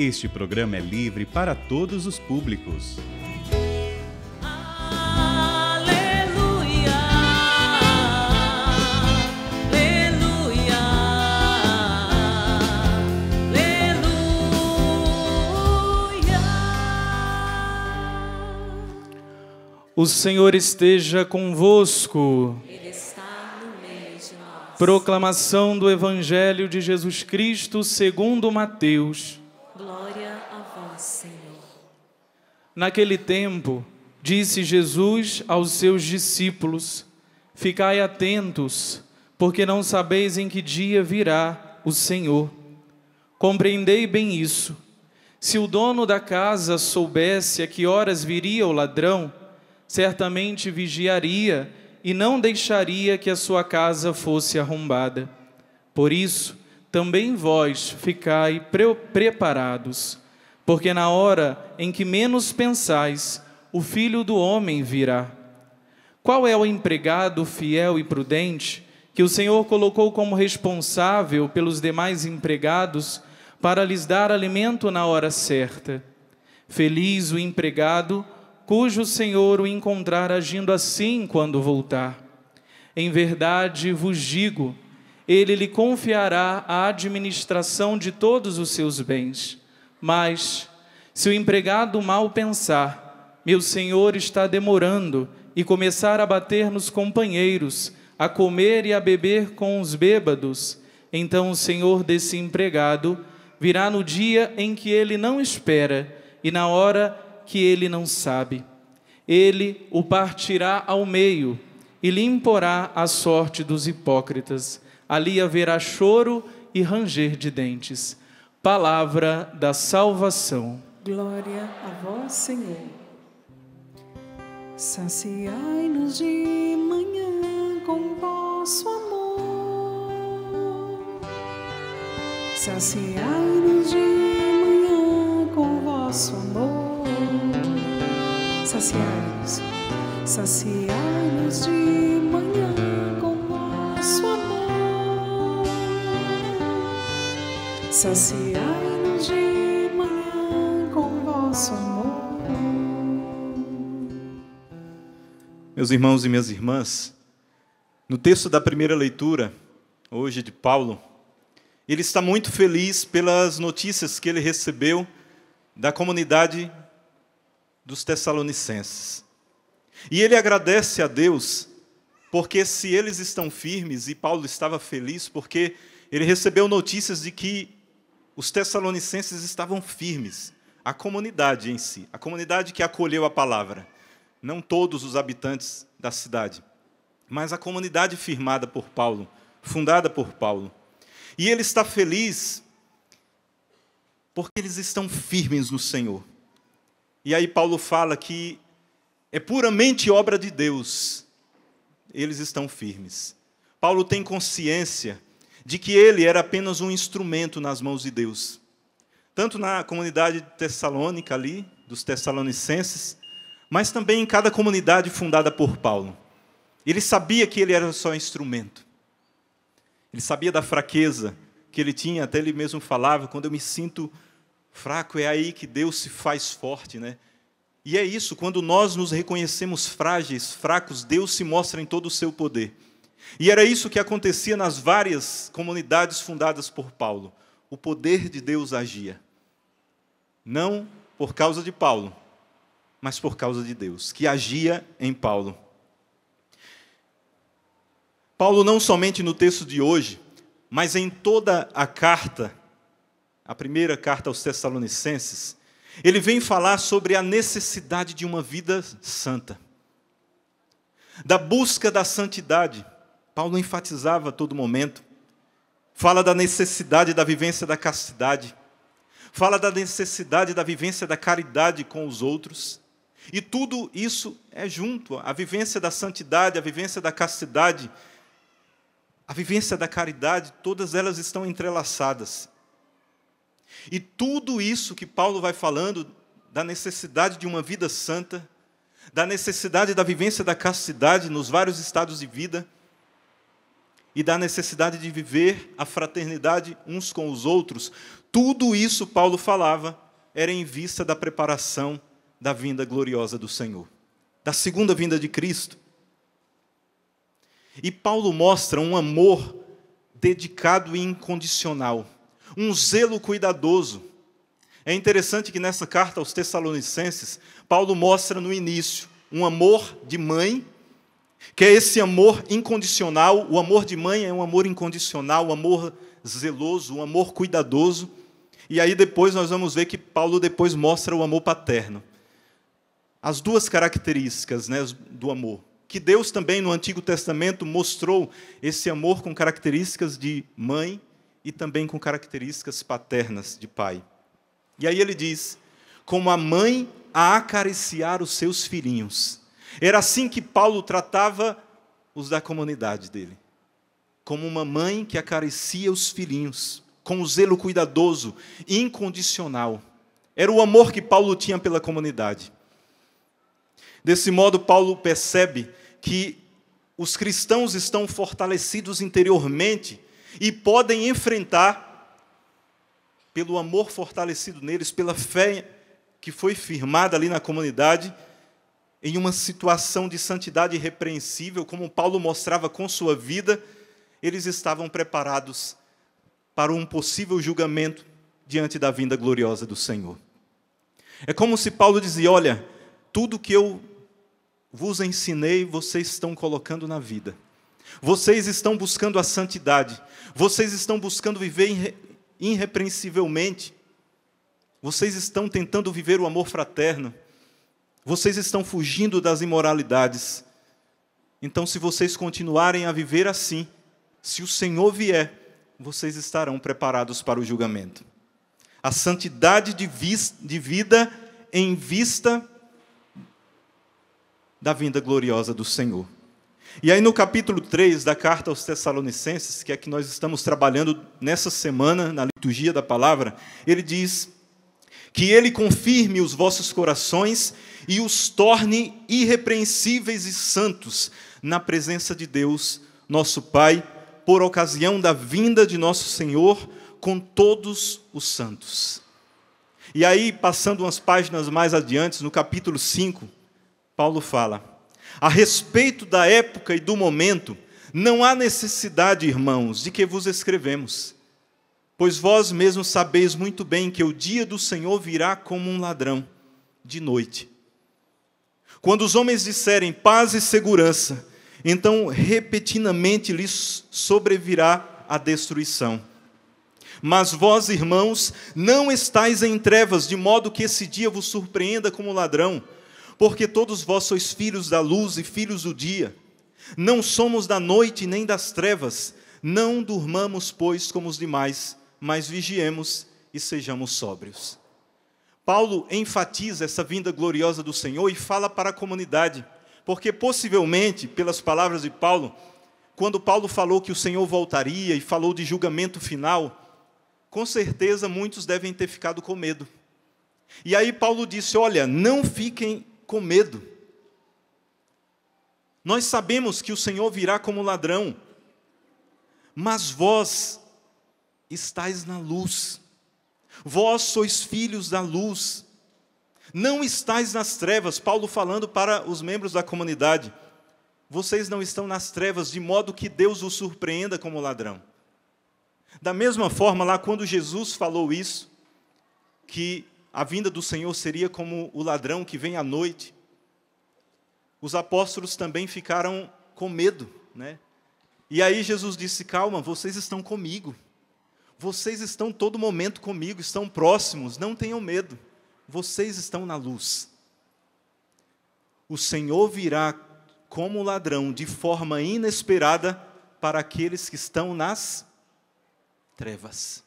Este programa é livre para todos os públicos. O Senhor esteja convosco. Ele está no meio de nós. Proclamação do Evangelho de Jesus Cristo segundo Mateus. Glória a vós, Senhor. Naquele tempo, disse Jesus aos seus discípulos: Ficai atentos, porque não sabeis em que dia virá o Senhor. Compreendei bem isso. Se o dono da casa soubesse a que horas viria o ladrão, certamente vigiaria e não deixaria que a sua casa fosse arrombada. Por isso, também vós ficai preparados, porque na hora em que menos pensais, o Filho do Homem virá. Qual é o empregado fiel e prudente que o Senhor colocou como responsável pelos demais empregados para lhes dar alimento na hora certa? Feliz o empregado cujo Senhor o encontrar agindo assim quando voltar. Em verdade vos digo, ele lhe confiará a administração de todos os seus bens. Mas, se o empregado mal pensar, meu senhor está demorando, e começar a bater nos companheiros, a comer e a beber com os bêbados, então o senhor desse empregado virá no dia em que ele não espera e na hora que ele não sabe. Ele o partirá ao meio e lhe imporá a sorte dos hipócritas. Ali haverá choro e ranger de dentes. Palavra da salvação. Glória a vós, Senhor. Saciai-nos de manhã com vosso amor. Saciai-nos de manhã com vosso amor. Saciai-nos, saciai-nos de manhã com vosso amor. Saciai-nos de manhã com vosso amor. Meus irmãos e minhas irmãs, no texto da primeira leitura, hoje de Paulo, ele está muito feliz pelas notícias que ele recebeu da comunidade dos Tessalonicenses. E ele agradece a Deus, porque se eles estão firmes, e Paulo estava feliz, porque ele recebeu notícias de que os Tessalonicenses estavam firmes, a comunidade em si, a comunidade que acolheu a palavra, não todos os habitantes da cidade, mas a comunidade firmada por Paulo, fundada por Paulo. E ele está feliz porque eles estão firmes no Senhor. E aí Paulo fala que é puramente obra de Deus, eles estão firmes. Paulo tem consciência de que ele era apenas um instrumento nas mãos de Deus. Tanto na comunidade tessalônica ali, dos Tessalonicenses, mas também em cada comunidade fundada por Paulo. Ele sabia que ele era só instrumento. Ele sabia da fraqueza que ele tinha, até ele mesmo falava, quando eu me sinto fraco, é aí que Deus se faz forte, né? E é isso, quando nós nos reconhecemos frágeis, fracos, Deus se mostra em todo o seu poder. E era isso que acontecia nas várias comunidades fundadas por Paulo. O poder de Deus agia. Não por causa de Paulo, mas por causa de Deus, que agia em Paulo. Paulo, não somente no texto de hoje, mas em toda a carta, a primeira carta aos Tessalonicenses, ele vem falar sobre a necessidade de uma vida santa, da busca da santidade. Paulo enfatizava a todo momento, fala da necessidade da vivência da castidade, fala da necessidade da vivência da caridade com os outros, e tudo isso é junto, a vivência da santidade, a vivência da castidade, a vivência da caridade, todas elas estão entrelaçadas. E tudo isso que Paulo vai falando, da necessidade de uma vida santa, da necessidade da vivência da castidade nos vários estados de vida, e da necessidade de viver a fraternidade uns com os outros, tudo isso Paulo falava era em vista da preparação da vinda gloriosa do Senhor, da segunda vinda de Cristo. E Paulo mostra um amor dedicado e incondicional, um zelo cuidadoso. É interessante que nessa carta aos Tessalonicenses, Paulo mostra no início um amor de mãe, que é esse amor incondicional. O amor de mãe é um amor incondicional, um amor zeloso, um amor cuidadoso. E aí depois nós vamos ver que Paulo depois mostra o amor paterno. As duas características, né, do amor. Que Deus também no Antigo Testamento mostrou esse amor com características de mãe e também com características paternas de pai. E aí ele diz, como a mãe a acariciar os seus filhinhos. Era assim que Paulo tratava os da comunidade dele. Como uma mãe que acaricia os filhinhos, com um zelo cuidadoso, incondicional. Era o amor que Paulo tinha pela comunidade. Desse modo, Paulo percebe que os cristãos estão fortalecidos interiormente e podem enfrentar, pelo amor fortalecido neles, pela fé que foi firmada ali na comunidade, em uma situação de santidade irrepreensível, como Paulo mostrava com sua vida, eles estavam preparados para um possível julgamento diante da vinda gloriosa do Senhor. É como se Paulo dizia, olha, tudo que eu vos ensinei, vocês estão colocando na vida. Vocês estão buscando a santidade. Vocês estão buscando viver irrepreensivelmente. Vocês estão tentando viver o amor fraterno. Vocês estão fugindo das imoralidades. Então, se vocês continuarem a viver assim, se o Senhor vier, vocês estarão preparados para o julgamento. A santidade de vida em vista da vinda gloriosa do Senhor. E aí no capítulo 3 da carta aos Tessalonicenses, que é que nós estamos trabalhando nessa semana, na liturgia da palavra, ele diz que ele confirme os vossos corações e os torne irrepreensíveis e santos na presença de Deus, nosso Pai, por ocasião da vinda de nosso Senhor com todos os santos. E aí, passando umas páginas mais adiante, no capítulo 5, Paulo fala, a respeito da época e do momento, não há necessidade, irmãos, de que vos escrevemos, pois vós mesmos sabeis muito bem que o dia do Senhor virá como um ladrão, de noite. Quando os homens disserem paz e segurança, então repentinamente lhes sobrevirá a destruição. Mas vós, irmãos, não estáis em trevas, de modo que esse dia vos surpreenda como ladrão, porque todos vós sois filhos da luz e filhos do dia. Não somos da noite nem das trevas. Não durmamos, pois, como os demais, mas vigiemos e sejamos sóbrios. Paulo enfatiza essa vinda gloriosa do Senhor e fala para a comunidade, porque possivelmente, pelas palavras de Paulo, quando Paulo falou que o Senhor voltaria e falou de julgamento final, com certeza muitos devem ter ficado com medo. E aí Paulo disse, olha, não fiquem com medo. Nós sabemos que o Senhor virá como ladrão, mas vós estáis na luz. Vós sois filhos da luz. Não estáis nas trevas. Paulo falando para os membros da comunidade. Vocês não estão nas trevas, de modo que Deus os surpreenda como ladrão. Da mesma forma, lá quando Jesus falou isso, que a vinda do Senhor seria como o ladrão que vem à noite, os apóstolos também ficaram com medo, né? E aí Jesus disse, calma, vocês estão comigo. Vocês estão todo momento comigo, estão próximos, não tenham medo. Vocês estão na luz. O Senhor virá como ladrão, de forma inesperada, para aqueles que estão nas trevas.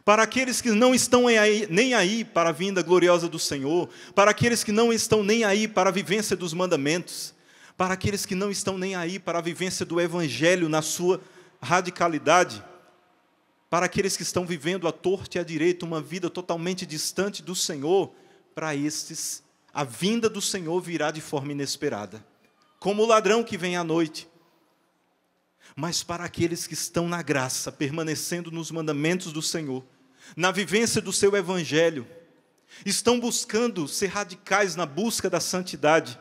Para aqueles que não estão nem aí para a vinda gloriosa do Senhor, para aqueles que não estão nem aí para a vivência dos mandamentos, para aqueles que não estão nem aí para a vivência do Evangelho na sua radicalidade, para aqueles que estão vivendo à torta e à direita uma vida totalmente distante do Senhor, para estes, a vinda do Senhor virá de forma inesperada, como o ladrão que vem à noite. mas para aqueles que estão na graça, permanecendo nos mandamentos do Senhor, na vivência do seu Evangelho, estão buscando ser radicais na busca da santidade,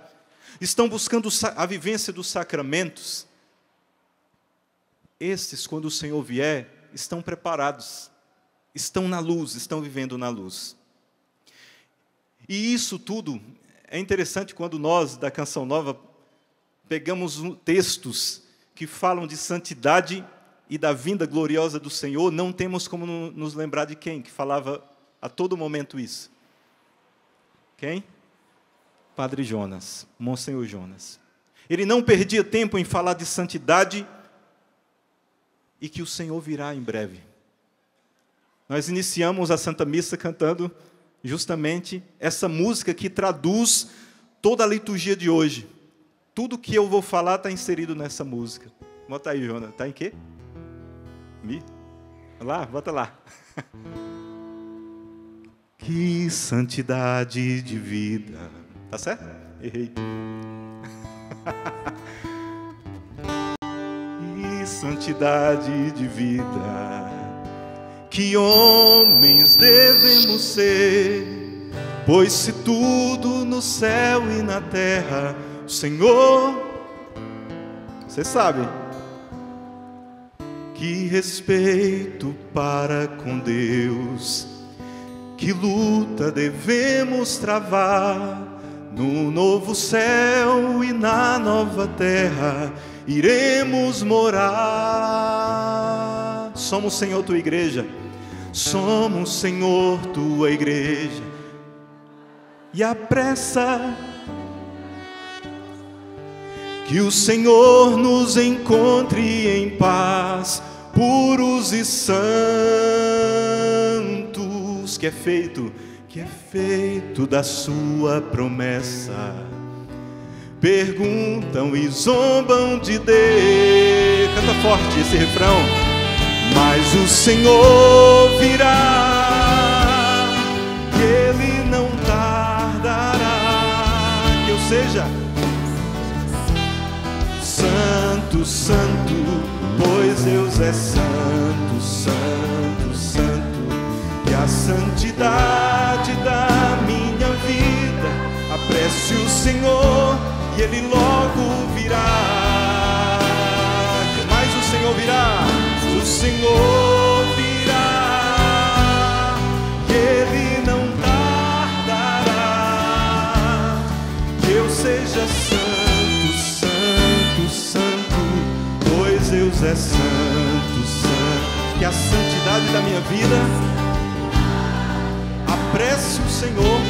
estão buscando a vivência dos sacramentos. Estes, quando o Senhor vier, estão preparados, estão na luz, estão vivendo na luz. E isso tudo é interessante quando nós, da Canção Nova, pegamos textos que falam de santidade e da vinda gloriosa do Senhor, não temos como nos lembrar de quem, que falava a todo momento isso. Quem? Padre Jonas, Monsenhor Jonas. Ele não perdia tempo em falar de santidade e que o Senhor virá em breve. Nós iniciamos a Santa Missa cantando justamente essa música que traduz toda a liturgia de hoje. Tudo que eu vou falar está inserido nessa música. Bota aí, Jonas. Está em quê? Mi? Lá, bota lá. Que santidade de vida. Tá certo? Errei. Que santidade de vida. Que homens devemos ser, pois se tudo no céu e na terra, o Senhor, você sabe, que respeito para com Deus, que luta devemos travar, no novo céu e na nova terra, iremos morar. Somos, Senhor, tua igreja, somos, Senhor, tua igreja, e apressa que o Senhor nos encontre em paz, puros e santos, que é feito da sua promessa. Perguntam e zombam de Deus. Canta forte esse refrão. Mas o Senhor virá, que Ele não tardará. Que eu seja santo, santo, pois Deus é santo, santo, santo. Que a santidade da minha vida apresse o Senhor, e Ele logo virá. Mas o Senhor virá, o Senhor virá, que Ele não tardará. Que eu seja santo, santo, santo, pois Deus é santo, santo. Que a santidade da minha vida apresse o Senhor,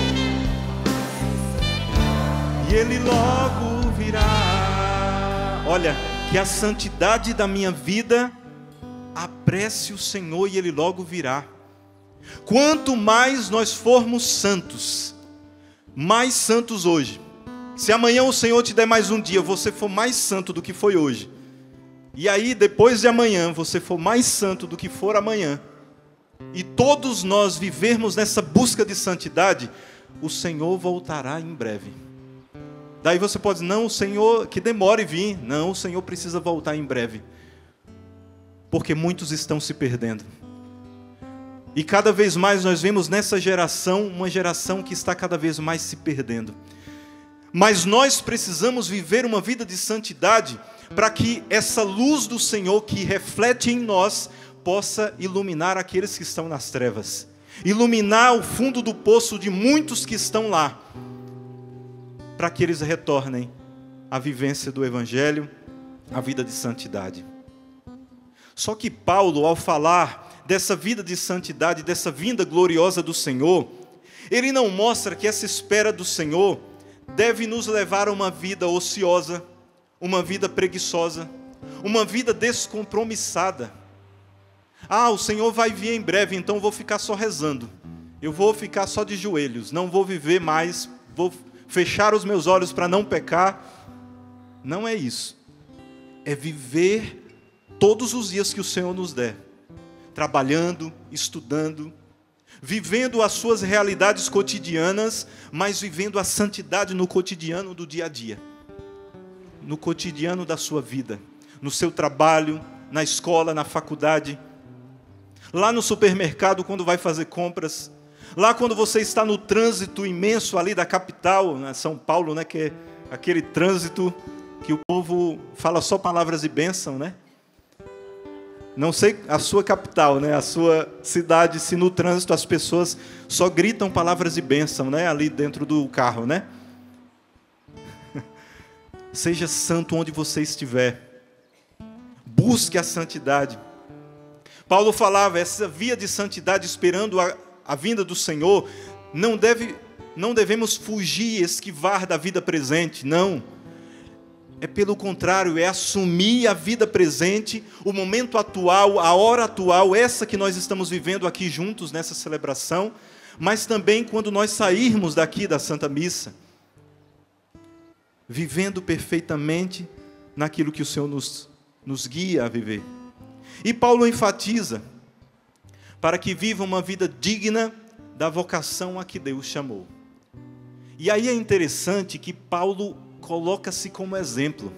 e Ele logo virá. Olha, que a santidade da minha vida apresse o Senhor, e Ele logo virá. Quanto mais nós formos santos, mais santos hoje. Se amanhã o Senhor te der mais um dia, você for mais santo do que foi hoje, e aí depois de amanhã você for mais santo do que for amanhã, e todos nós vivermos nessa busca de santidade, o Senhor voltará em breve. Daí você pode dizer, não, o Senhor, que demore vir. Não, o Senhor precisa voltar em breve, porque muitos estão se perdendo. E cada vez mais nós vemos nessa geração, uma geração que está cada vez mais se perdendo. Mas nós precisamos viver uma vida de santidade, para que essa luz do Senhor que reflete em nós possa iluminar aqueles que estão nas trevas, iluminar o fundo do poço de muitos que estão lá, para que eles retornem à vivência do Evangelho, à vida de santidade. Só que Paulo, ao falar dessa vida de santidade, dessa vinda gloriosa do Senhor, ele não mostra que essa espera do Senhor deve nos levar a uma vida ociosa, uma vida preguiçosa, uma vida descompromissada. Ah, o Senhor vai vir em breve, então eu vou ficar só rezando, eu vou ficar só de joelhos, não vou viver mais, vou fechar os meus olhos para não pecar. Não é isso. É viver todos os dias que o Senhor nos der, trabalhando, estudando, vivendo as suas realidades cotidianas, mas vivendo a santidade no cotidiano do dia a dia, no cotidiano da sua vida, no seu trabalho, na escola, na faculdade, lá no supermercado quando vai fazer compras, lá quando você está no trânsito imenso ali da capital, né, São Paulo, né, que é aquele trânsito que o povo fala só palavras de bênção, né? Não sei a sua capital, né, a sua cidade, se no trânsito as pessoas só gritam palavras de bênção, né, ali dentro do carro, né? Seja santo onde você estiver. Busque a santidade. Paulo falava, essa via de santidade esperando a vinda do Senhor, não devemos fugir, esquivar da vida presente, não. É pelo contrário, é assumir a vida presente, o momento atual, a hora atual, essa que nós estamos vivendo aqui juntos nessa celebração, mas também quando nós sairmos daqui da Santa Missa, vivendo perfeitamente naquilo que o Senhor nos guia a viver. E Paulo enfatiza, para que viva uma vida digna da vocação a que Deus chamou. E aí é interessante que Paulo coloca-se como exemplo.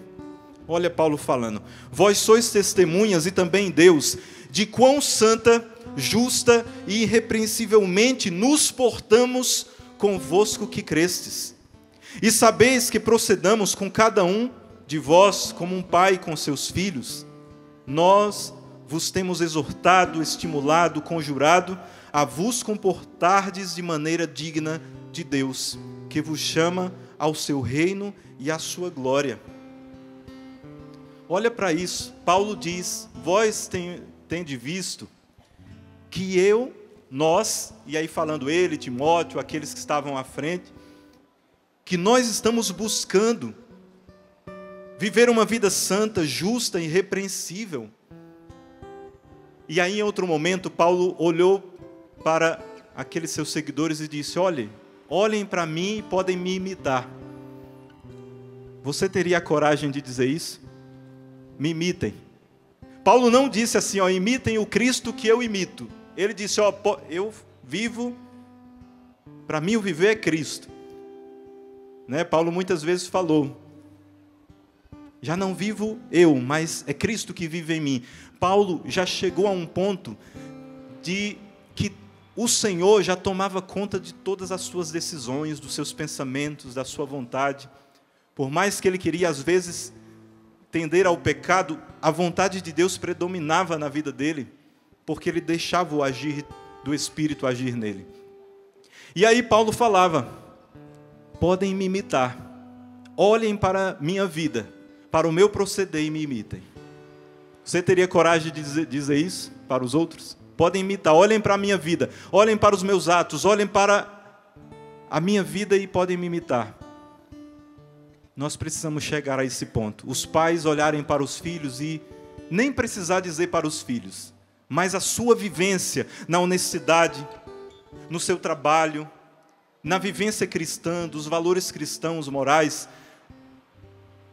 Olha Paulo falando, vós sois testemunhas e também Deus, de quão santa, justa e irrepreensivelmente nos portamos convosco que crestes. E sabeis que procedamos com cada um de vós como um pai com seus filhos. Nós vos temos exortado, estimulado, conjurado a vos comportardes de maneira digna de Deus, que vos chama ao seu reino e à sua glória. Olha para isso, Paulo diz, vós tendes visto que nós, e aí falando ele, Timóteo, aqueles que estavam à frente, que nós estamos buscando viver uma vida santa, justa e irrepreensível. E aí em outro momento, Paulo olhou para aqueles seus seguidores e disse, olhem para mim e podem me imitar. Você teria a coragem de dizer isso? Me imitem. Paulo não disse assim, imitem o Cristo que eu imito. Ele disse, eu vivo, para mim o viver é Cristo. Né? Paulo muitas vezes falou, já não vivo eu, mas é Cristo que vive em mim. Paulo já chegou a um ponto de que o Senhor já tomava conta de todas as suas decisões, dos seus pensamentos, da sua vontade. Por mais que ele queria, às vezes, tender ao pecado, a vontade de Deus predominava na vida dele, porque ele deixava o agir do Espírito agir nele. E aí Paulo falava, podem me imitar, olhem para a minha vida, para o meu proceder e me imitem. Você teria coragem de dizer isso para os outros? Podem imitar, olhem para a minha vida, olhem para os meus atos, olhem para a minha vida e podem me imitar. Nós precisamos chegar a esse ponto. Os pais olharem para os filhos e nem precisar dizer para os filhos, mas a sua vivência na honestidade, no seu trabalho, na vivência cristã, dos valores cristãos, morais,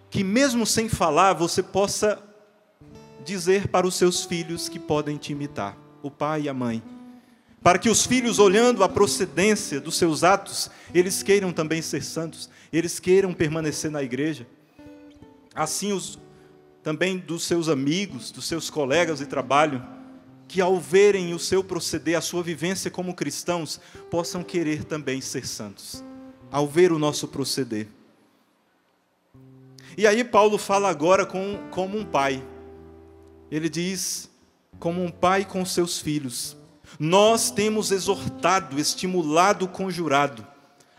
que mesmo sem falar, você possa dizer para os seus filhos que podem te imitar, o pai e a mãe. Para que os filhos, olhando a procedência dos seus atos, eles queiram também ser santos, eles queiram permanecer na igreja. Assim, também dos seus amigos, dos seus colegas de trabalho, que ao verem o seu proceder, a sua vivência como cristãos, possam querer também ser santos, ao ver o nosso proceder. E aí Paulo fala agora como um pai. Ele diz, como um pai com seus filhos, nós temos exortado, estimulado, conjurado,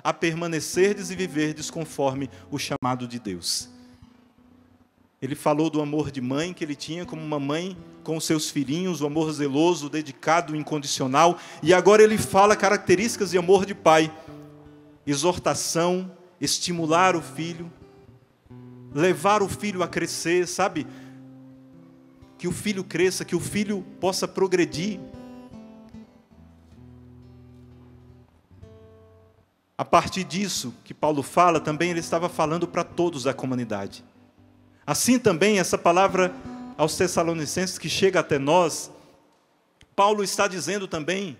a permanecerdes e viverdes conforme o chamado de Deus. Ele falou do amor de mãe que ele tinha como uma mãe com os seus filhinhos, o amor zeloso, dedicado, incondicional. E agora ele fala características de amor de pai. Exortação, estimular o filho, levar o filho a crescer, sabe? Que o filho cresça, que o filho possa progredir. A partir disso que Paulo fala, também ele estava falando para todos da comunidade. Assim também, essa palavra aos Tessalonicenses que chega até nós, Paulo está dizendo também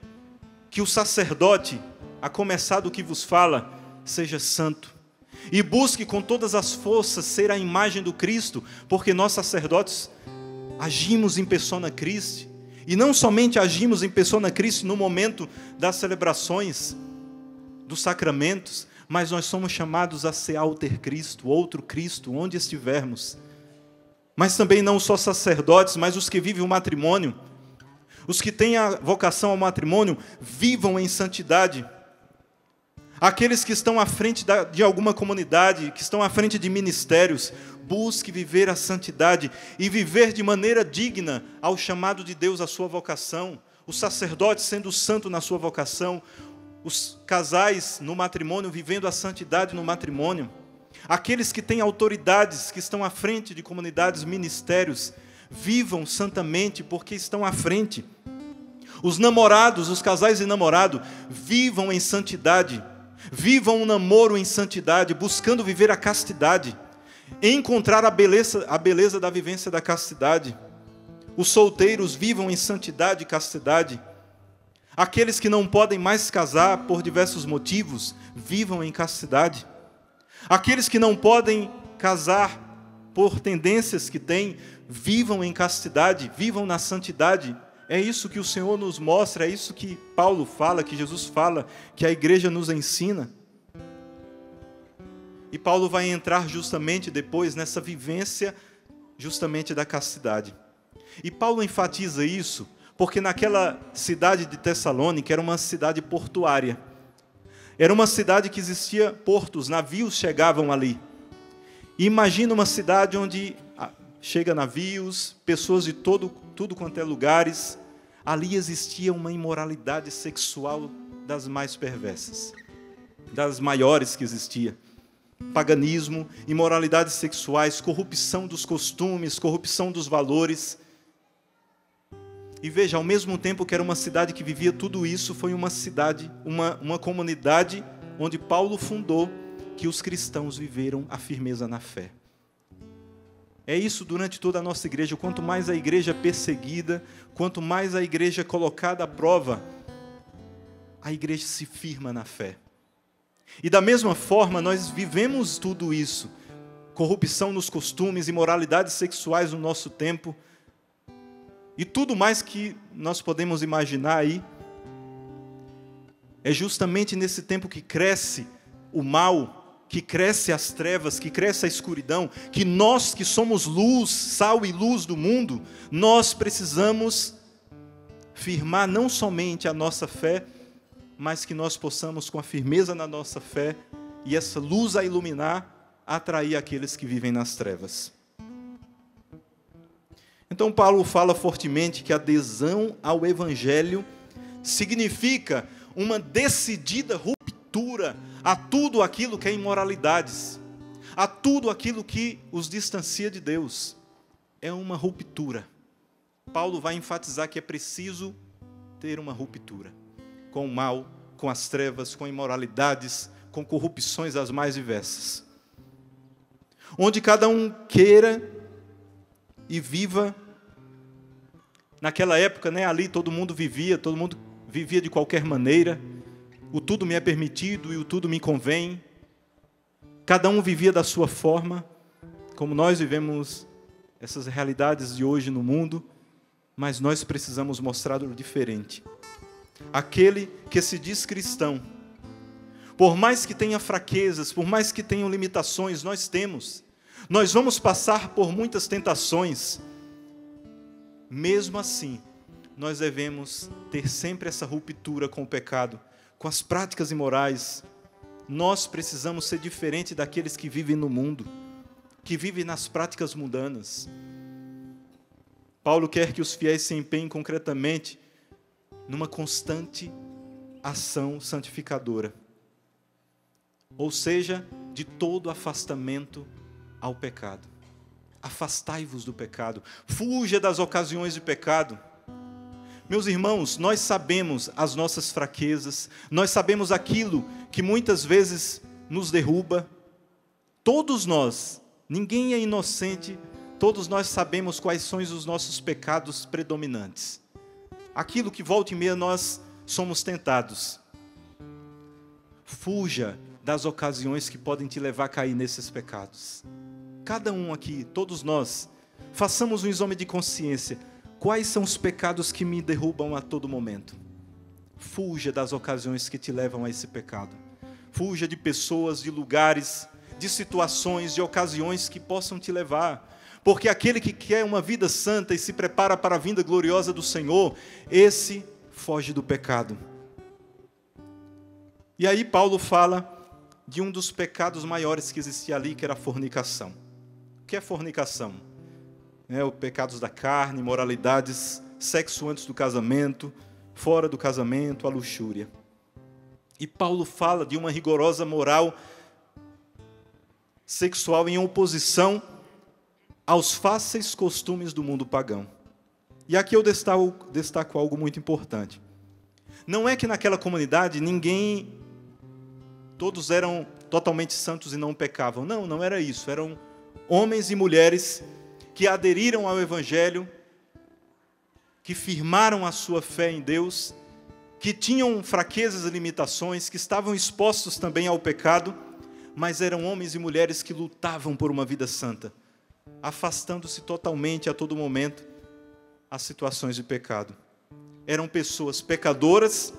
que o sacerdote, a começar do que vos fala, seja santo. e busque com todas as forças ser a imagem do Cristo, porque nós sacerdotes agimos em persona Christi, e não somente agimos em persona Christi no momento das celebrações, dos sacramentos, mas nós somos chamados a ser alter Cristo, outro Cristo, onde estivermos. Mas também não só sacerdotes, mas os que vivem o matrimônio, os que têm a vocação ao matrimônio, vivam em santidade. Aqueles que estão à frente de alguma comunidade, que estão à frente de ministérios, busque viver a santidade e viver de maneira digna ao chamado de Deus, à sua vocação. Os sacerdotes sendo santo na sua vocação, os casais no matrimônio vivendo a santidade no matrimônio. Aqueles que têm autoridades, que estão à frente de comunidades, ministérios, vivam santamente porque estão à frente. Os namorados, os casais de namorado, vivam em santidade. Vivam um namoro em santidade, buscando viver a castidade, encontrar a beleza da vivência da castidade. Os solteiros vivam em santidade e castidade. Aqueles que não podem mais casar por diversos motivos, vivam em castidade. Aqueles que não podem casar por tendências que têm, vivam em castidade, vivam na santidade. É isso que o Senhor nos mostra, é isso que Paulo fala, que Jesus fala, que a igreja nos ensina. E Paulo vai entrar justamente depois nessa vivência justamente da castidade. E Paulo enfatiza isso porque naquela cidade de Tessalônica era uma cidade portuária. Era uma cidade que existia portos, navios chegavam ali. E imagina uma cidade onde chega navios, pessoas de tudo quanto é lugares. Ali existia uma imoralidade sexual das mais perversas, das maiores que existia. Paganismo, imoralidades sexuais, corrupção dos costumes, corrupção dos valores. E veja, ao mesmo tempo que era uma cidade que vivia tudo isso, foi uma cidade, uma comunidade onde Paulo fundou, que os cristãos viveram a firmeza na fé. É isso durante toda a nossa igreja. Quanto mais a igreja perseguida, quanto mais a igreja colocada à prova, a igreja se firma na fé. E da mesma forma, nós vivemos tudo isso. Corrupção nos costumes, imoralidades sexuais no nosso tempo, e tudo mais que nós podemos imaginar aí. É justamente nesse tempo que cresce o mal, que cresce as trevas, que cresce a escuridão, que nós que somos luz, sal e luz do mundo, nós precisamos firmar não somente a nossa fé, mas que nós possamos, com a firmeza na nossa fé, e essa luz a iluminar, atrair aqueles que vivem nas trevas. Então Paulo fala fortemente que a adesão ao Evangelho significa uma decidida ruptura a tudo aquilo que é imoralidades, a tudo aquilo que os distancia de Deus. É uma ruptura. Paulo vai enfatizar que é preciso ter uma ruptura com o mal, com as trevas, com imoralidades, com corrupções as mais diversas. Onde cada um queira e viva. Naquela época, ali todo mundo vivia de qualquer maneira. O tudo me é permitido e o tudo me convém. Cada um vivia da sua forma, como nós vivemos essas realidades de hoje no mundo, mas nós precisamos mostrar o diferente. Aquele que se diz cristão, por mais que tenha fraquezas, por mais que tenham limitações, nós vamos passar por muitas tentações. Mesmo assim, nós devemos ter sempre essa ruptura com o pecado, com as práticas imorais. Nós precisamos ser diferente daqueles que vivem no mundo, que vivem nas práticas mundanas. Paulo quer que os fiéis se empenhem concretamente numa constante ação santificadora, ou seja, de todo afastamento ao pecado. Afastai-vos do pecado, fuja das ocasiões de pecado. Meus irmãos, nós sabemos as nossas fraquezas, nós sabemos aquilo que muitas vezes nos derruba. Todos nós, ninguém é inocente, todos nós sabemos quais são os nossos pecados predominantes. Aquilo que volta e meia nós somos tentados. Fuja das ocasiões que podem te levar a cair nesses pecados. Cada um aqui, todos nós, façamos um exame de consciência. Quais são os pecados que me derrubam a todo momento? Fuja das ocasiões que te levam a esse pecado. Fuja de pessoas, de lugares, de situações, de ocasiões que possam te levar. Porque aquele que quer uma vida santa e se prepara para a vinda gloriosa do Senhor, esse foge do pecado. E aí Paulo fala de um dos pecados maiores que existia ali, que era a fornicação. O que é fornicação? Os pecados da carne, imoralidades, sexo antes do casamento, fora do casamento, a luxúria. E Paulo fala de uma rigorosa moral sexual em oposição aos fáceis costumes do mundo pagão. E aqui eu destaco algo muito importante. Não é que naquela comunidade todos eram totalmente santos e não pecavam. Não, não era isso. Eram homens e mulheres que aderiram ao Evangelho, que firmaram a sua fé em Deus, que tinham fraquezas e limitações, que estavam expostos também ao pecado, mas eram homens e mulheres que lutavam por uma vida santa, afastando-se totalmente a todo momento às situações de pecado. Eram pessoas pecadoras,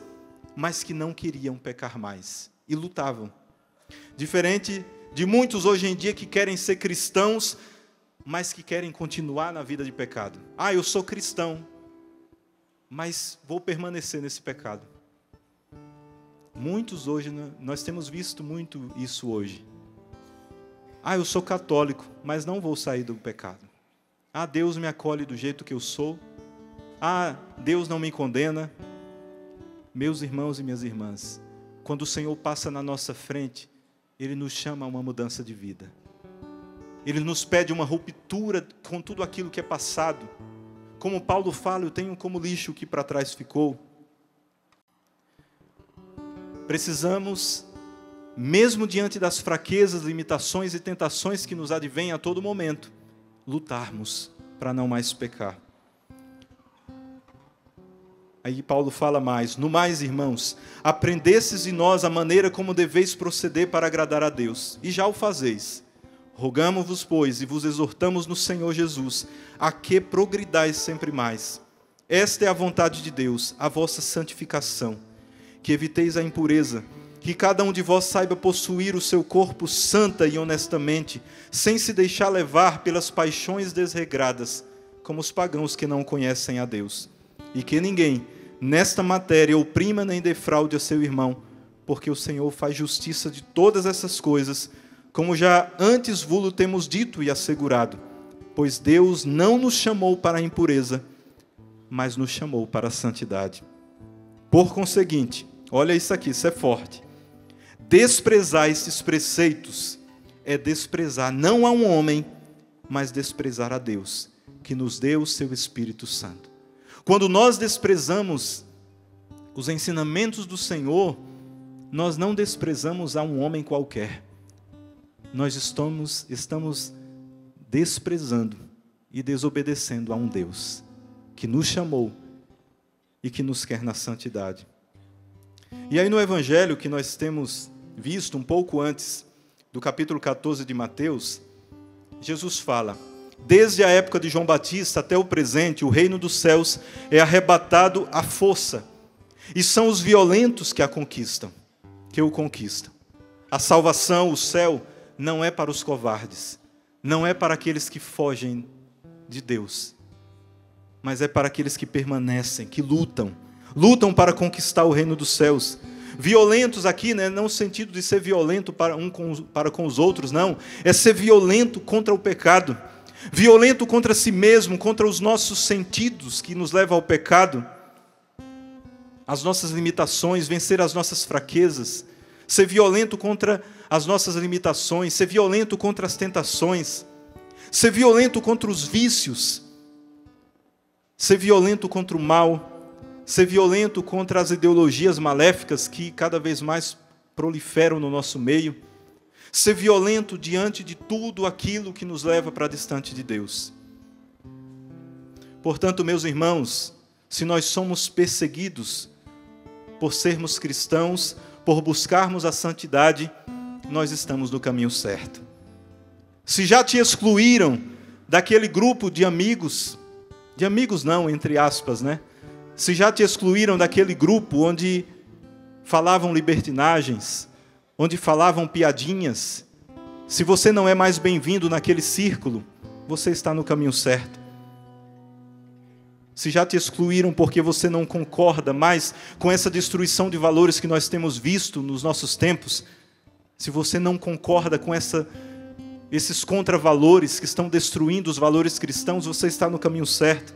mas que não queriam pecar mais, e lutavam. Diferente de muitos hoje em dia que querem ser cristãos, mas que querem continuar na vida de pecado. Eu sou cristão, mas vou permanecer nesse pecado. Muitos hoje, nós temos visto muito isso hoje. Eu sou católico, mas não vou sair do pecado. Deus me acolhe do jeito que eu sou. Deus não me condena. Meus irmãos e minhas irmãs, quando o Senhor passa na nossa frente, Ele nos chama a uma mudança de vida. Ele nos pede uma ruptura com tudo aquilo que é passado. Como Paulo fala, eu tenho como lixo o que para trás ficou. Precisamos, mesmo diante das fraquezas, limitações e tentações que nos advêm a todo momento, lutarmos para não mais pecar. Aí Paulo fala mais: no mais, irmãos, aprendestes em nós a maneira como deveis proceder para agradar a Deus, e já o fazeis. Rogamo-vos, pois, e vos exortamos no Senhor Jesus, a que progridais sempre mais. Esta é a vontade de Deus, a vossa santificação, que eviteis a impureza, que cada um de vós saiba possuir o seu corpo santa e honestamente, sem se deixar levar pelas paixões desregradas, como os pagãos que não conhecem a Deus. E que ninguém, nesta matéria, oprima nem defraude a seu irmão, porque o Senhor faz justiça de todas essas coisas, como já antes vulo temos dito e assegurado, pois Deus não nos chamou para a impureza, mas nos chamou para a santidade. Por conseguinte, olha isso aqui, isso é forte. Desprezar esses preceitos é desprezar não a um homem, mas desprezar a Deus, que nos deu o seu Espírito Santo. Quando nós desprezamos os ensinamentos do Senhor, nós não desprezamos a um homem qualquer. Nós estamos desprezando e desobedecendo a um Deus que nos chamou e que nos quer na santidade. E aí no Evangelho que nós temos visto um pouco antes do capítulo 14 de Mateus, Jesus fala: desde a época de João Batista até o presente, o reino dos céus é arrebatado à força, e são os violentos que o conquistam. A salvação, o céu, não é para os covardes, não é para aqueles que fogem de Deus, mas é para aqueles que permanecem, que lutam para conquistar o reino dos céus. Violentos aqui, não no sentido de ser violento para com os outros, não, é ser violento contra o pecado, violento contra si mesmo, contra os nossos sentidos que nos levam ao pecado, as nossas limitações, vencer as nossas fraquezas, ser violento contra as nossas limitações, ser violento contra as tentações, ser violento contra os vícios, ser violento contra o mal, ser violento contra as ideologias maléficas que cada vez mais proliferam no nosso meio, ser violento diante de tudo aquilo que nos leva para distante de Deus. Portanto, meus irmãos, se nós somos perseguidos por sermos cristãos, por buscarmos a santidade, nós estamos no caminho certo. Se já te excluíram daquele grupo de amigos não, entre aspas, né? Se já te excluíram daquele grupo onde falavam libertinagens, onde falavam piadinhas, se você não é mais bem-vindo naquele círculo, você está no caminho certo. Se já te excluíram porque você não concorda mais com essa destruição de valores que nós temos visto nos nossos tempos, se você não concorda com esses contravalores que estão destruindo os valores cristãos, você está no caminho certo.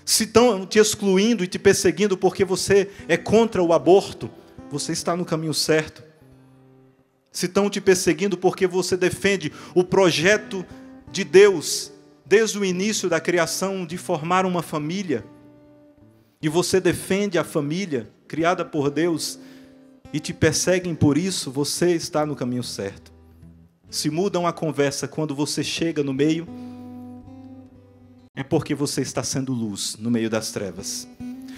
Se estão te excluindo e te perseguindo porque você é contra o aborto, você está no caminho certo. Se estão te perseguindo porque você defende o projeto de Deus, desde o início da criação, de formar uma família, e você defende a família criada por Deus, e te perseguem por isso, você está no caminho certo. Se mudam a conversa quando você chega no meio, é porque você está sendo luz no meio das trevas.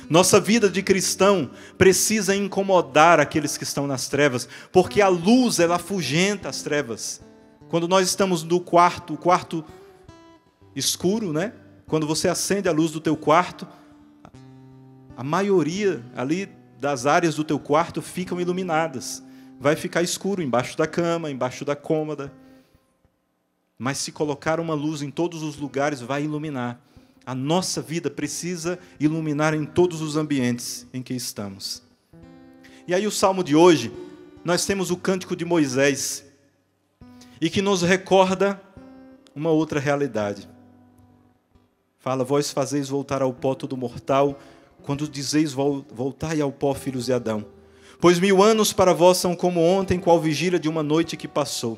Nossa vida de cristão precisa incomodar aqueles que estão nas trevas, porque a luz, ela afugenta as trevas. Quando nós estamos no quarto, o quarto escuro, né? Quando você acende a luz do teu quarto, a maioria ali das áreas do teu quarto ficam iluminadas. Vai ficar escuro embaixo da cama, embaixo da cômoda. Mas se colocar uma luz em todos os lugares, vai iluminar. A nossa vida precisa iluminar em todos os ambientes em que estamos. E aí o salmo de hoje, nós temos o cântico de Moisés, e que nos recorda uma outra realidade. Fala, vós fazeis voltar ao pó todo mortal, quando dizeis voltai ao pó, filhos de Adão. Pois 1000 anos para vós são como ontem, qual vigília de uma noite que passou.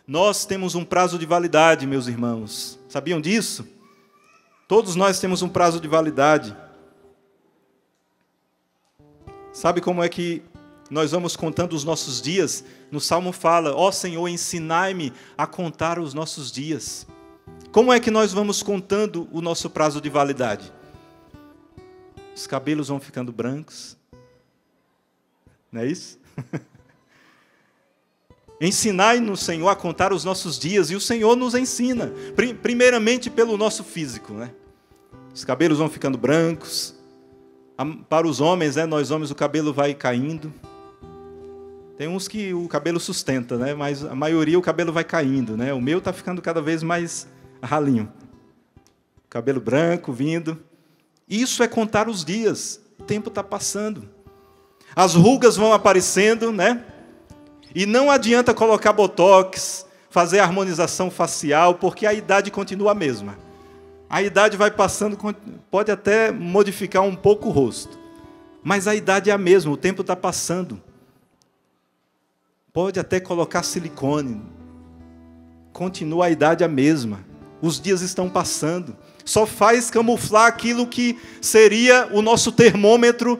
Nós temos um prazo de validade, meus irmãos. Sabiam disso? Todos nós temos um prazo de validade. Sabe como é que nós vamos contando os nossos dias? No Salmo fala, ó Senhor, ensinai-me a contar os nossos dias. Como é que nós vamos contando o nosso prazo de validade? Os cabelos vão ficando brancos. Não é isso? Ensinai-nos, Senhor, a contar os nossos dias, e o Senhor nos ensina, primeiramente pelo nosso físico, né? Os cabelos vão ficando brancos. Para os homens, né, nós homens, o cabelo vai caindo. Tem uns que o cabelo sustenta, né? Mas a maioria o cabelo vai caindo, né? O meu está ficando cada vez mais ralinho. Cabelo branco vindo. Isso é contar os dias. O tempo está passando. As rugas vão aparecendo, né? E não adianta colocar botox, fazer harmonização facial, porque a idade continua a mesma. A idade vai passando, pode até modificar um pouco o rosto, mas a idade é a mesma, o tempo está passando. Pode até colocar silicone, continua a idade a mesma. Os dias estão passando. Só faz camuflar aquilo que seria o nosso termômetro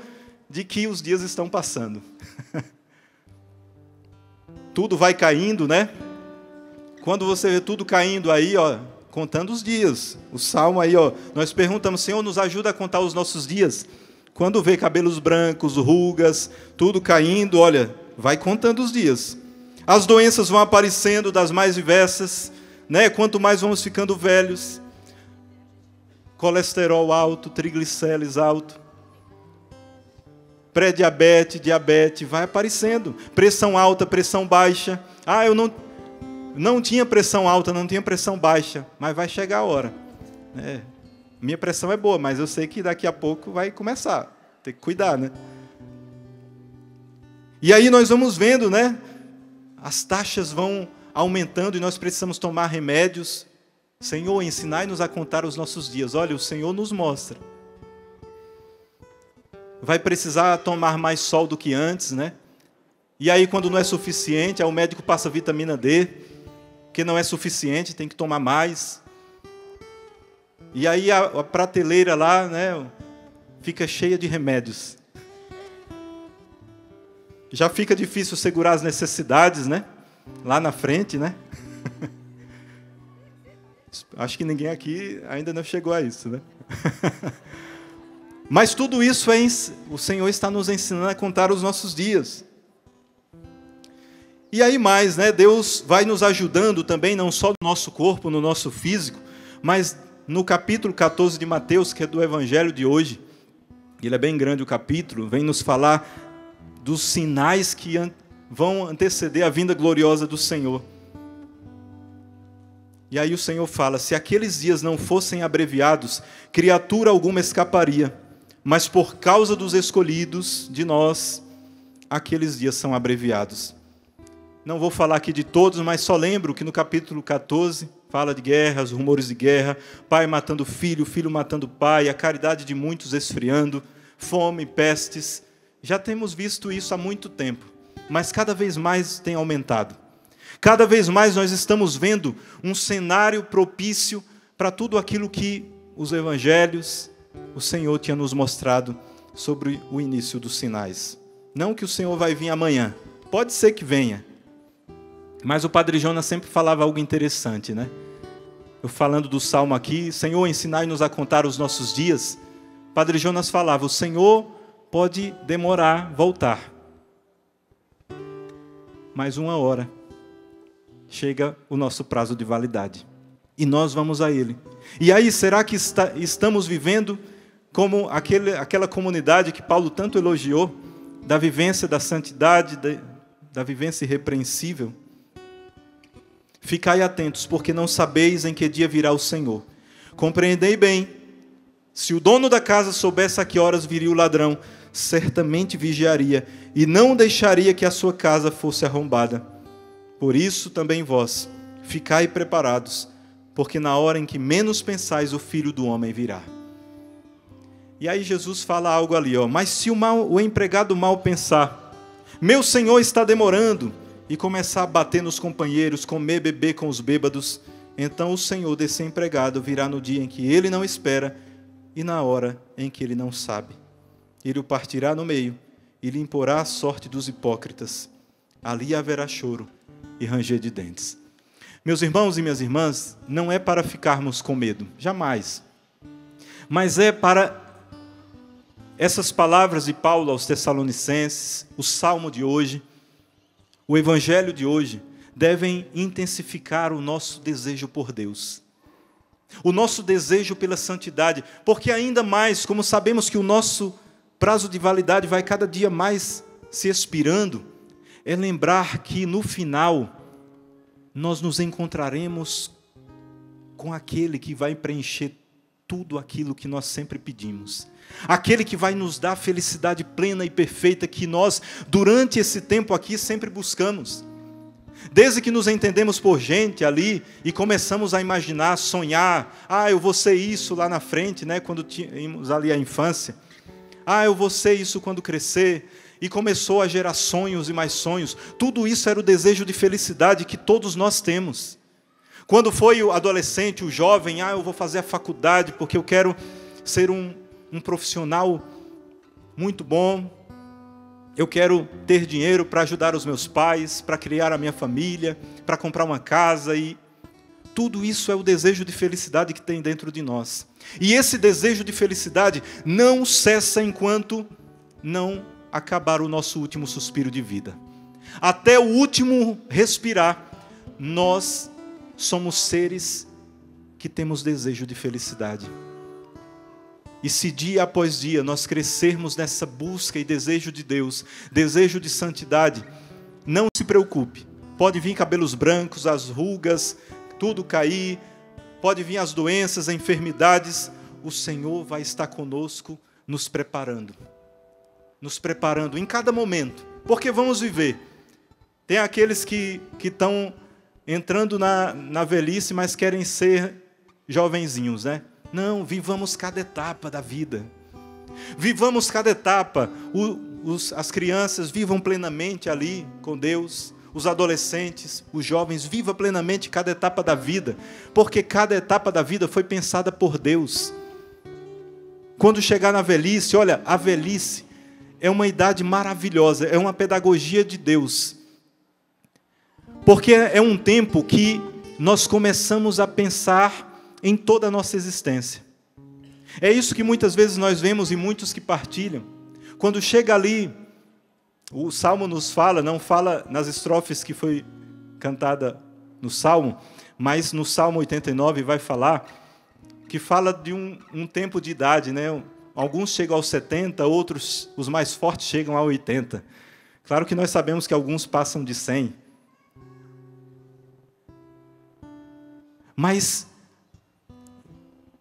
de que os dias estão passando. Tudo vai caindo, né? Quando você vê tudo caindo aí, ó, contando os dias. O salmo aí, ó, nós perguntamos, Senhor, nos ajuda a contar os nossos dias. Quando vê cabelos brancos, rugas, tudo caindo, olha, vai contando os dias. As doenças vão aparecendo das mais diversas, né? Quanto mais vamos ficando velhos. Colesterol alto, triglicérides alto. Pré-diabetes, diabetes, vai aparecendo. Pressão alta, pressão baixa. Ah, eu não tinha pressão alta, não tinha pressão baixa, mas vai chegar a hora. Minha pressão é boa, mas eu sei que daqui a pouco vai começar. Tem que cuidar, né? E aí nós vamos vendo, né? As taxas vão aumentando e nós precisamos tomar remédios. Senhor, ensinai-nos a contar os nossos dias. Olha, o Senhor nos mostra. Vai precisar tomar mais sol do que antes, né? E aí, quando não é suficiente, aí o médico passa vitamina D, que não é suficiente, tem que tomar mais. E aí a prateleira lá, né, fica cheia de remédios. Já fica difícil segurar as necessidades, né? Lá na frente, né? Acho que ninguém aqui ainda não chegou a isso, né? Mas tudo isso o Senhor está nos ensinando a contar os nossos dias. E aí mais, né? Deus vai nos ajudando também, não só no nosso corpo, no nosso físico, mas no capítulo 14 de Mateus, que é do Evangelho de hoje, ele é bem grande o capítulo, vem nos falar dos sinais que vão anteceder a vinda gloriosa do Senhor. E aí o Senhor fala: se aqueles dias não fossem abreviados, criatura alguma escaparia, mas por causa dos escolhidos de nós, aqueles dias são abreviados. Não vou falar aqui de todos, mas só lembro que no capítulo 14 fala de guerras, rumores de guerra, pai matando filho, filho matando pai, a caridade de muitos esfriando, fome, pestes. Já temos visto isso há muito tempo, mas cada vez mais tem aumentado. Cada vez mais nós estamos vendo um cenário propício para tudo aquilo que os evangelhos, o Senhor tinha nos mostrado sobre o início dos sinais. Não que o Senhor vai vir amanhã, pode ser que venha, mas o Padre Jonas sempre falava algo interessante, né? Eu falando do Salmo aqui, Senhor, ensinai-nos a contar os nossos dias. Padre Jonas falava, o Senhor pode demorar voltar, mas uma hora chega o nosso prazo de validade e nós vamos a Ele. E aí, será que estamos vivendo como aquela comunidade que Paulo tanto elogiou, da vivência da santidade, da vivência irrepreensível? Ficai atentos, porque não sabeis em que dia virá o Senhor. Compreendei bem, se o dono da casa soubesse a que horas viria o ladrão, certamente vigiaria e não deixaria que a sua casa fosse arrombada. Por isso também vós, ficai preparados, porque na hora em que menos pensais, o Filho do Homem virá. E aí Jesus fala algo ali, ó, mas se o empregado mal pensar, meu Senhor está demorando, e começar a bater nos companheiros, comer, beber com os bêbados, então o Senhor desse empregado virá no dia em que ele não espera e na hora em que ele não sabe. Ele o partirá no meio e lhe imporá a sorte dos hipócritas. Ali haverá choro e ranger de dentes. Meus irmãos e minhas irmãs, não é para ficarmos com medo, jamais. Mas é para essas palavras de Paulo aos Tessalonicenses, o Salmo de hoje, o Evangelho de hoje, devem intensificar o nosso desejo por Deus. O nosso desejo pela santidade, porque ainda mais, como sabemos que o nosso prazo de validade vai cada dia mais se expirando, é lembrar que no final nós nos encontraremos com aquele que vai preencher tudo aquilo que nós sempre pedimos. Aquele que vai nos dar a felicidade plena e perfeita que nós, durante esse tempo aqui, sempre buscamos. Desde que nos entendemos por gente ali e começamos a imaginar, sonhar, eu vou ser isso lá na frente, né, quando tínhamos ali a infância. Eu vou ser isso quando crescer. E começou a gerar sonhos e mais sonhos. Tudo isso era o desejo de felicidade que todos nós temos. Quando foi o adolescente, o jovem, eu vou fazer a faculdade porque eu quero ser um profissional muito bom. Eu quero ter dinheiro para ajudar os meus pais, para criar a minha família, para comprar uma casa. E tudo isso é o desejo de felicidade que tem dentro de nós. E esse desejo de felicidade não cessa enquanto não acabar o nosso último suspiro de vida. Até o último respirar, nós somos seres que temos desejo de felicidade. E se dia após dia nós crescermos nessa busca e desejo de Deus, desejo de santidade, não se preocupe. Pode vir cabelos brancos, as rugas, tudo cair, pode vir as doenças, as enfermidades, o Senhor vai estar conosco, nos preparando em cada momento, porque vamos viver. Tem aqueles que estão entrando na velhice, mas querem ser jovenzinhos, né? Não, vivamos cada etapa da vida. Vivamos cada etapa. As crianças vivam plenamente ali com Deus. Os adolescentes, os jovens, vivam plenamente cada etapa da vida, porque cada etapa da vida foi pensada por Deus. Quando chegar na velhice, olha, a velhice é uma idade maravilhosa, é uma pedagogia de Deus. Porque é um tempo que nós começamos a pensar em toda a nossa existência. É isso que muitas vezes nós vemos e muitos que partilham. Quando chega ali O Salmo nos fala, não fala nas estrofes que foi cantada no Salmo, mas no Salmo 89 vai falar, que fala de um tempo de idade, né? Alguns chegam aos 70, outros, os mais fortes, chegam a 80. Claro que nós sabemos que alguns passam de 100. Mas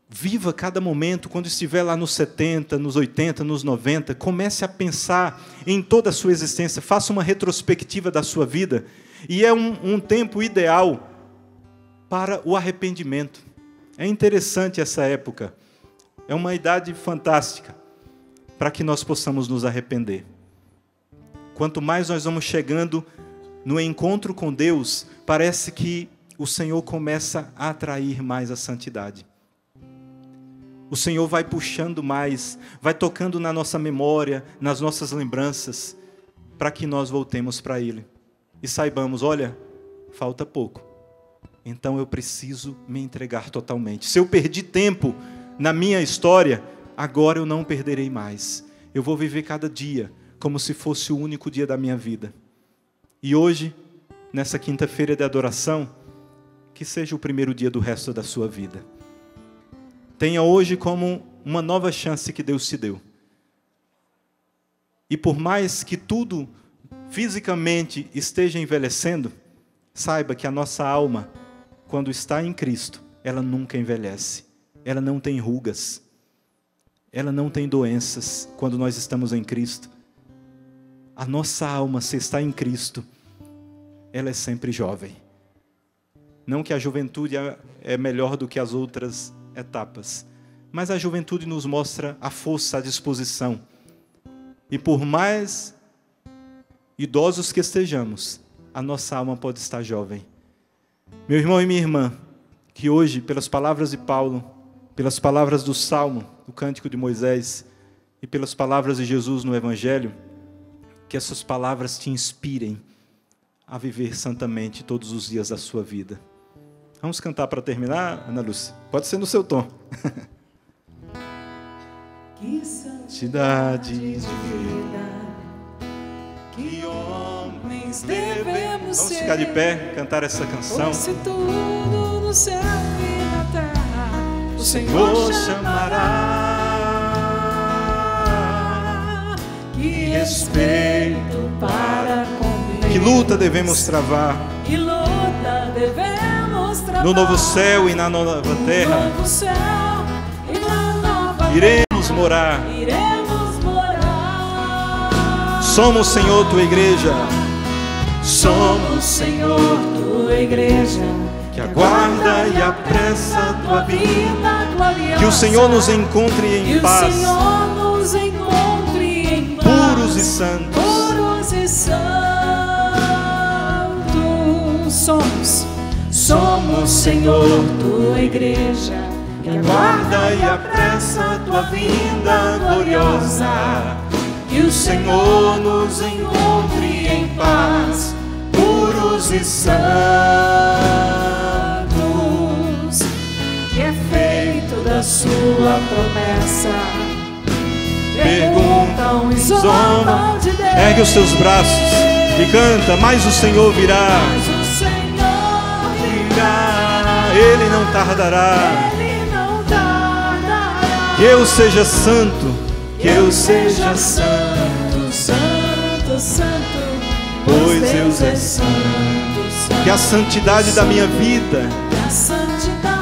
viva cada momento, quando estiver lá nos 70, nos 80, nos 90, comece a pensar em toda a sua existência, faça uma retrospectiva da sua vida, e é um tempo ideal para o arrependimento. É interessante essa época, é uma idade fantástica, para que nós possamos nos arrepender. Quanto mais nós vamos chegando no encontro com Deus, parece que o Senhor começa a atrair mais a santidade. O Senhor vai puxando mais, vai tocando na nossa memória, nas nossas lembranças, para que nós voltemos para Ele. E saibamos, olha, falta pouco. Então eu preciso me entregar totalmente. Se eu perdi tempo na minha história, agora eu não perderei mais. Eu vou viver cada dia como se fosse o único dia da minha vida. E hoje, nessa quinta-feira de adoração, que seja o primeiro dia do resto da sua vida. Tenha hoje como uma nova chance que Deus te deu. E por mais que tudo fisicamente esteja envelhecendo, saiba que a nossa alma, quando está em Cristo, ela nunca envelhece. Ela não tem rugas. Ela não tem doenças quando nós estamos em Cristo. A nossa alma, se está em Cristo, ela é sempre jovem. Não que a juventude é melhor do que as outras etapas, mas a juventude nos mostra a força, a disposição. E por mais idosos que estejamos, a nossa alma pode estar jovem. Meu irmão e minha irmã, que hoje, pelas palavras de Paulo, pelas palavras do Salmo, do Cântico de Moisés, e pelas palavras de Jesus no Evangelho, que essas palavras te inspirem a viver santamente todos os dias da sua vida. Vamos cantar para terminar, Ana Lúcia? Pode ser no seu tom. Que santidade de vida, que homens devemos ser. Vamos ficar de pé, cantar essa canção. Pois se tudo no céu e na terra o Senhor chamará. Que respeito para com Deus. Que luta devemos travar. Que luta devemos travar. No novo céu e na nova terra. No novo céu e na nova Iremos morar. Iremos morar. Somos, Senhor, tua igreja. Somos, Senhor, tua igreja, Que aguarda e apressa a tua vida. gloriosa. Que o Senhor nos encontre em paz. Que o Senhor nos encontre em paz. Puros e santos. Puros e santos. Somos, Senhor, tua igreja, que aguarda e apressa a tua vinda gloriosa. Que o Senhor nos encontre em paz, puros e santos. Que é feito da sua promessa. Perguntam e zombam de Deus. Ergue os teus braços e canta, mas o Senhor virá. Mas o Senhor virá. Ele não tardará. Ele não tardará. Que eu seja santo. Que eu seja santo, santo, santo, Pois Deus é santo, santo. Que a santidade da minha vida Que a santidade da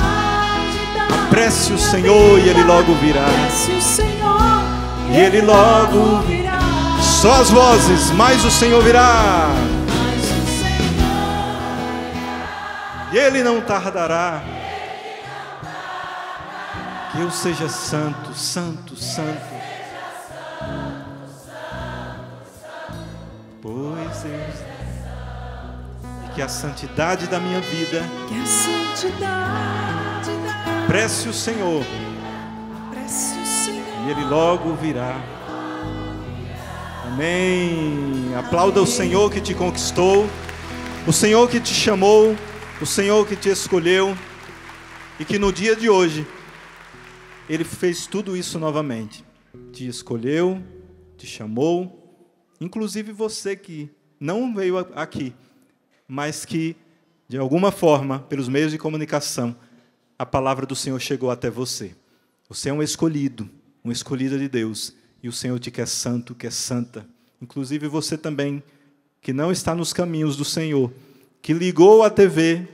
apresse o minha Senhor vida e Ele logo virá. apresse o Senhor E Ele logo virá. Só as vozes, mas o Senhor virá. Mas o Senhor E Ele não tardará. Que eu seja santo, santo, santo. Pois Deus. E que a santidade da minha vida que a santidade da apresse o Senhor apresse o Senhor. e Ele logo virá. Amém. Aplauda o Senhor que te conquistou, o Senhor que te chamou, o Senhor que te escolheu e que no dia de hoje Ele fez tudo isso novamente. Te escolheu, te chamou inclusive você que não veio aqui, mas que, de alguma forma, pelos meios de comunicação, a palavra do Senhor chegou até você. Você é um escolhido, uma escolhida de Deus, e o Senhor te quer santo, quer santa. Inclusive você também, que não está nos caminhos do Senhor, que ligou a TV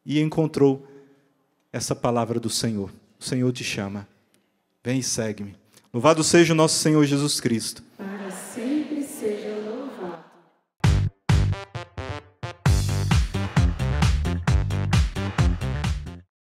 e encontrou essa palavra do Senhor. O Senhor te chama. Vem e segue-me. Louvado seja o nosso Senhor Jesus Cristo. Para sempre seja louvado.